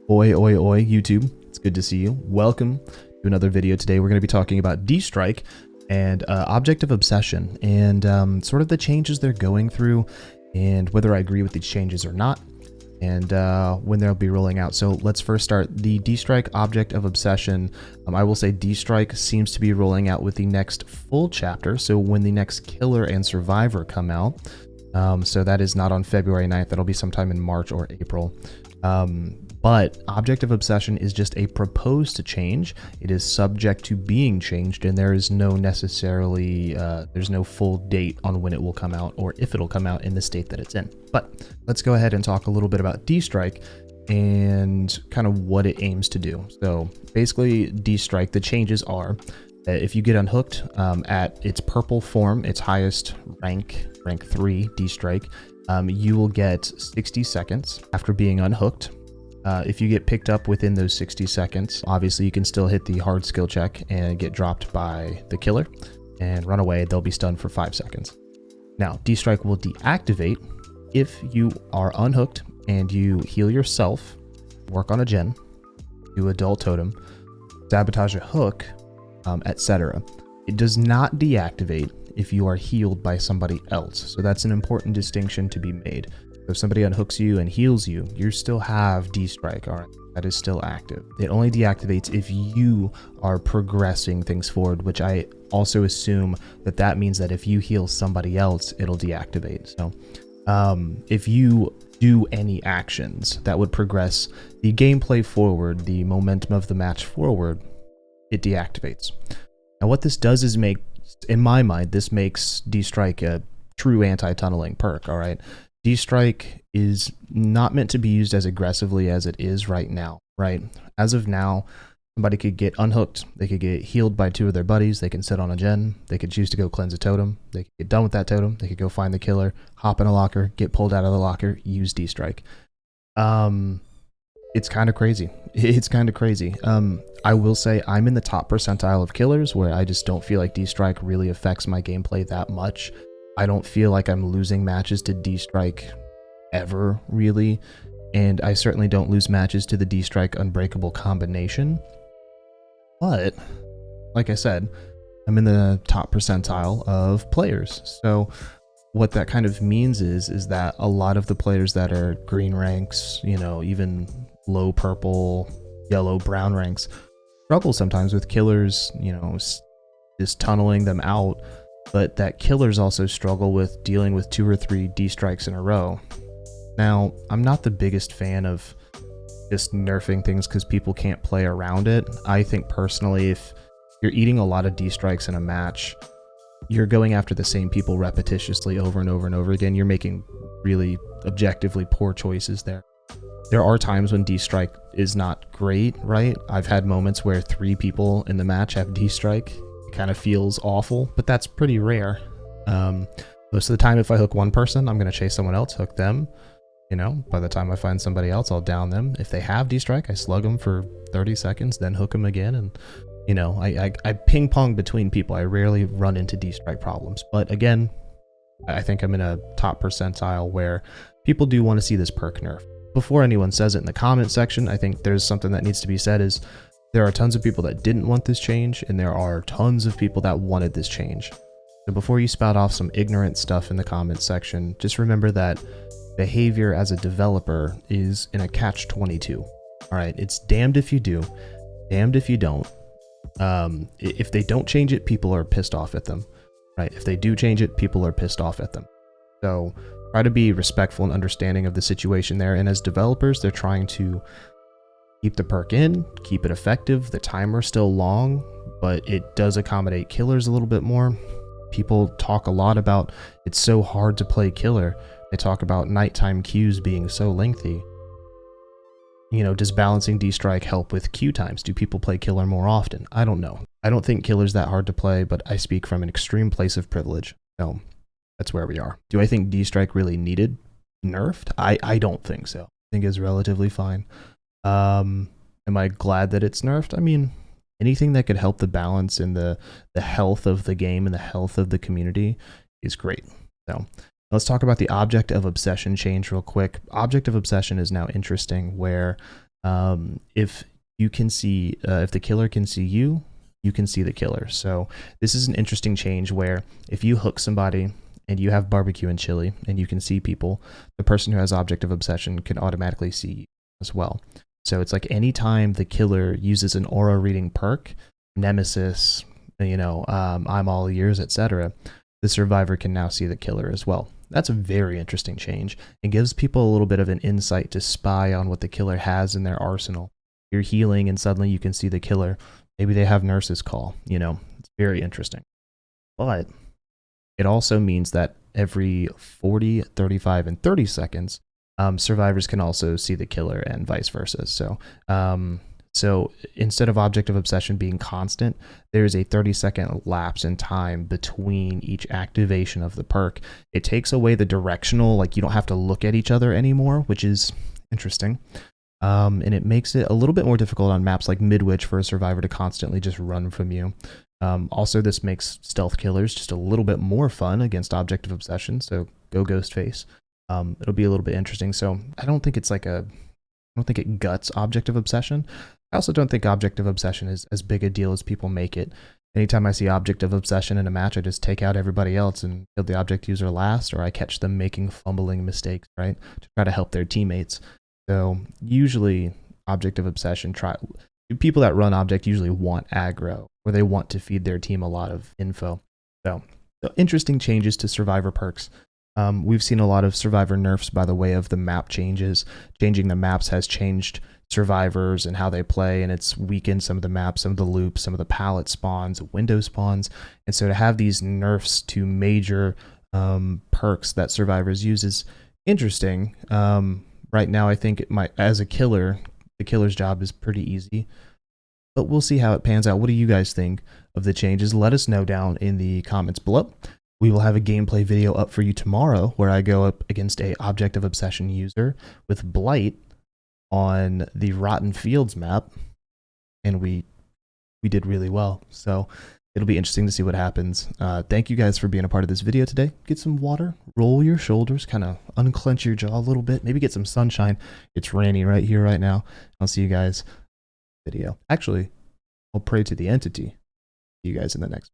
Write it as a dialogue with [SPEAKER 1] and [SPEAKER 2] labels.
[SPEAKER 1] Oi, oi, oi, YouTube. It's good to see you. Welcome to another video. Today we're going to be talking about D-Strike and Object of Obsession and sort of the changes they're going through and whether I agree with these changes or not and when they'll be rolling out. So let's first start the D-Strike Object of Obsession. I will say D-Strike seems to be rolling out with the next full chapter. So when the next Killer and Survivor come out. So that is not on February 9th. That'll be sometime in March or April. But Object of Obsession is just a proposed change. It is subject to being changed, and there is no necessarily, there's no full date on when it will come out or if it'll come out in the state that it's in. But let's go ahead and talk a little bit about D-Strike and kind of what it aims to do. So basically, D-Strike, the changes are that if you get unhooked at its purple form, its highest rank 3 D-Strike, you will get 60 seconds after being unhooked. If you get picked up within those 60 seconds, obviously you can still hit the hard skill check and get dropped by the killer and run away. They'll be stunned for 5 seconds. Now, D-Strike will deactivate if you are unhooked and you heal yourself, work on a gen, do a dull totem, sabotage a hook, etc. It does not deactivate if you are healed by somebody else. So that's an important distinction to be made. So if somebody unhooks you and heals you, you still have D-Strike, all right? That is still active. It only deactivates if you are progressing things forward, which I also assume that that means that if you heal somebody else, it'll deactivate. So if you do any actions that would progress the gameplay forward, the momentum of the match forward, it deactivates. Now what this does is make, in my mind, this makes D-Strike a true anti-tunneling perk, all right? D-Strike is not meant to be used as aggressively as it is right now, right? As of now, somebody could get unhooked, they could get healed by 2 of their buddies, they can sit on a gen, they could choose to go cleanse a totem, they could get done with that totem, they could go find the killer, hop in a locker, get pulled out of the locker, use D-Strike. It's kind of crazy. It's kind of crazy. I will say I'm in the top percentile of killers where I just don't feel like D-Strike really affects my gameplay that much. I don't feel like I'm losing matches to D-Strike ever, really. And I certainly don't lose matches to the D-Strike Unbreakable combination. But, like I said, I'm in the top percentile of players. So what that kind of means is that a lot of the players that are green ranks, you know, even low purple, yellow, brown ranks, struggle sometimes with killers, you know, just tunneling them out. But that killers also struggle with dealing with 2 or 3 D-Strikes in a row. Now, I'm not the biggest fan of just nerfing things because people can't play around it. I think personally, if you're eating a lot of D-Strikes in a match, you're going after the same people repetitiously over and over and over again. You're making really objectively poor choices there. There are times when D-Strike is not great, right? I've had moments where 3 people in the match have D-Strike. It kind of feels awful, but that's pretty rare. Most of the time, if I hook one person, I'm going to chase someone else, hook them. You know, by the time I find somebody else, I'll down them. If they have D-Strike, I slug them for 30 seconds, then hook them again. And, you know, I ping pong between people. I rarely run into D-Strike problems. But again, I think I'm in a top percentile where people do want to see this perk nerf. Before anyone says it in the comment section, I think there's something that needs to be said is there are tons of people that didn't want this change, and there are tons of people that wanted this change. So before you spout off some ignorant stuff in the comment section, just remember that behavior as a developer is in a catch-22. All right, it's damned if you do, damned if you don't. If they don't change it, people are pissed off at them, right? If they do change it, people are pissed off at them. So try to be respectful and understanding of the situation there. And as developers, they're trying to keep the perk in, keep it effective. The timer's still long, but it does accommodate killers a little bit more. People talk a lot about it's so hard to play killer. They talk about nighttime queues being so lengthy. You know, does balancing D-Strike help with queue times? Do people play killer more often? I don't know. I don't think killer's that hard to play, but I speak from an extreme place of privilege. So that's where we are. Do I think D-Strike really needed nerfed? I don't think so. I think it's relatively fine. Am I glad that it's nerfed? I mean, anything that could help the balance and the health of the game and the health of the community is great. So let's talk about the Object of Obsession change real quick. Object of Obsession is now interesting where If you can see, if the killer can see you, you can see the killer. So this is an interesting change where if you hook somebody and you have barbecue and chili and you can see people, the person who has object of obsession can automatically see you as well. So it's like anytime the killer uses an aura reading perk, Nemesis, I'm all ears, etc., the survivor can now see the killer as well. That's a very interesting change and gives people a little bit of an insight to spy on what the killer has in their arsenal. You're healing and suddenly you can see the killer. Maybe they have nurse's call, it's very interesting. But it also means that every 40, 35, and 30 seconds, survivors can also see the killer and vice versa. So instead of object of obsession being constant, there's a 30-second lapse in time between each activation of the perk. It takes away the directional, like you don't have to look at each other anymore, which is interesting. And it makes it a little bit more difficult on maps like Midwich for a survivor to constantly just run from you. Also, this makes stealth killers just a little bit more fun against object of obsession, so go Ghostface. It'll be a little bit interesting. So I don't think it guts object of obsession. I also don't think object of obsession is as big a deal as people make it. Anytime I see object of obsession in a match, I just take out everybody else and kill the object user last, or I catch them making fumbling mistakes, right, to try to help their teammates. So usually object of obsession, people that run object usually want aggro, or they want to feed their team a lot of info. So interesting changes to survivor perks. We've seen a lot of survivor nerfs by the way of the map changes. Changing the maps has changed survivors and how they play, and it's weakened some of the maps, some of the loops, some of the pallet spawns, window spawns. And so to have these nerfs to major perks that survivors use is interesting. Right now, I think as a killer, the killer's job is pretty easy, but we'll see how it pans out. What do you guys think of the changes? Let us know down in the comments below. We will have a gameplay video up for you tomorrow where I go up against a object of obsession user with Blight on the Rotten Fields map, and we did really well. So it'll be interesting to see what happens. Thank you guys for being a part of this video today. Get some water, roll your shoulders, kind of unclench your jaw a little bit, maybe get some sunshine. It's rainy right here, right now. I'll see you guys in the video. Actually, I'll pray to the entity. See you guys in the next